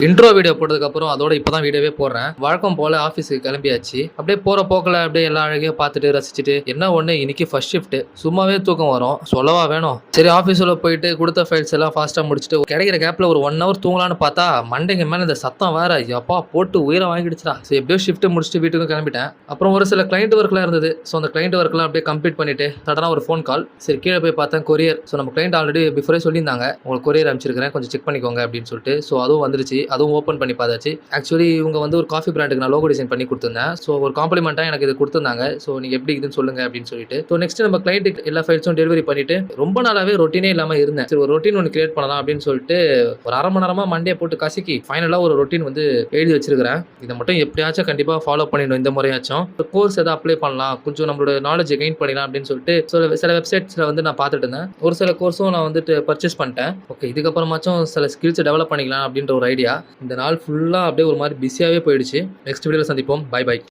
Intro video போட்டதுக்கப்புறம் அதோட இப்போ தான் வீடியோவே போடுறேன். வழக்கம் போல் ஆஃபீஸுக்கு கிளம்பியாச்சு. அப்படியே போகிற போக்கில் அப்படியே எல்லா அழகையும் பார்த்துட்டு ரசிச்சுட்டு என்ன ஒன்று இன்னைக்கு ஃபர்ஸ்ட் ஷிஃப்ட் சும்மாவே தூக்கம் வரும் சொல்லவா வேணும். சரி ஆஃபீஸில் போயிட்டு கொடுத்த ஃபைல்ஸ் எல்லாம் ஃபாஸ்ட்டாக முடிச்சுட்டு கிடைக்கிற கேப்பில் ஒரு 1 hour தூங்கலான்னு பார்த்தா மண்டைக்கு மேலே இந்த சத்தம் வேற எப்பா போட்டு உயிரை வாங்கிடுச்சுடா. சரி எப்படியோ ஷிஃப்ட் முடிச்சுட்டு வீட்டுக்கும் கிளம்பிட்டேன். அப்புறம் ஒரு சில கிளைண்ட் ஒர்க்லாம் இருந்தது. ஸோ அந்த கிளைண்ட் ஒர்க்லாம் அப்படியே கம்ப்ளீட் பண்ணிட்டு சடனாக ஒரு ஃபோன் கால். சரி கீழே போய் பார்த்தேன் கொரியர். ஸோ நம்ம கிளைண்ட் ஆல்ரெடி பிஃபோரே சொல்லியிருந்தாங்க உங்களுக்கு கொரியர் அனுப்பிச்சிருக்கிறேன் கொஞ்சம் செக் பண்ணிக்கோங்க அப்படின்னு சொல்லிட்டு. ஸோ அதுவும் வந்துருச்சு. அதுவும் ஓப்பன் பண்ணி பார்த்தாச்சு. ஆக்சுவலி இவங்க வந்து ஒரு காஃபி பிராண்டுக்கு நான் லோகோ டிசைன் பண்ணி கொடுத்துருந்தேன். ஸோ ஒரு காம்ப்ளிமெண்ட்டாக எனக்கு இது கொடுத்துருந்தாங்க. ஸோ நீங்கள் எப்படி இதுன்னு சொல்லுங்க அப்படின்னு சொல்லிட்டு. ஸோ நெக்ஸ்ட் நம்ம கிளைண்ட்டுக்கு எல்லா ஃபைல்ஸும் டெலிவரி பண்ணிட்டு ரொம்ப நாளாவே ரொட்டீனே இல்லாமல் இருந்தேன். சரி ஒரு ரொட்டீன் ஒன்று கிரியேட் பண்ணலாம் அப்படின்னு சொல்லிட்டு ஒரு 1/2 மணி நேரமாக மண்டே போட்டு கசக்கி ஃபைனலாக ஒரு ரொட்டீன் வந்து எழுதி வச்சிருக்கிறேன். இதை மட்டும் எப்படியாச்சும் கண்டிப்பாக ஃபாலோ பண்ணிடணும் இந்த முறையாச்சும். கோர்ஸ் எதாவது அப்ளை பண்ணலாம் கொஞ்சம் நம்மளோட நாலேஜ் கெயின் பண்ணிடலாம் அப்படின்னு சொல்லிட்டு சில வெப்சைட்ஸில் வந்து நான் பார்த்துட்டு இருந்தேன். ஒரு சில கோர்ஸும் நான் வந்துட்டு பர்ச்சேஸ் பண்ணிட்டேன். ஓகே இதுக்கப்புறமாச்சும் சில ஸ்கில்ஸ் டெவலப் பண்ணிக்கலாம் அப்படின்ற ஒரு ஐடியா. இந்த நாள் ஃபுல்லாக அப்படியே ஒரு மாதிரி பிஸியாகவே போயிடுச்சு. நெக்ஸ்ட் வீடியோவில் சந்திப்போம். Bye by.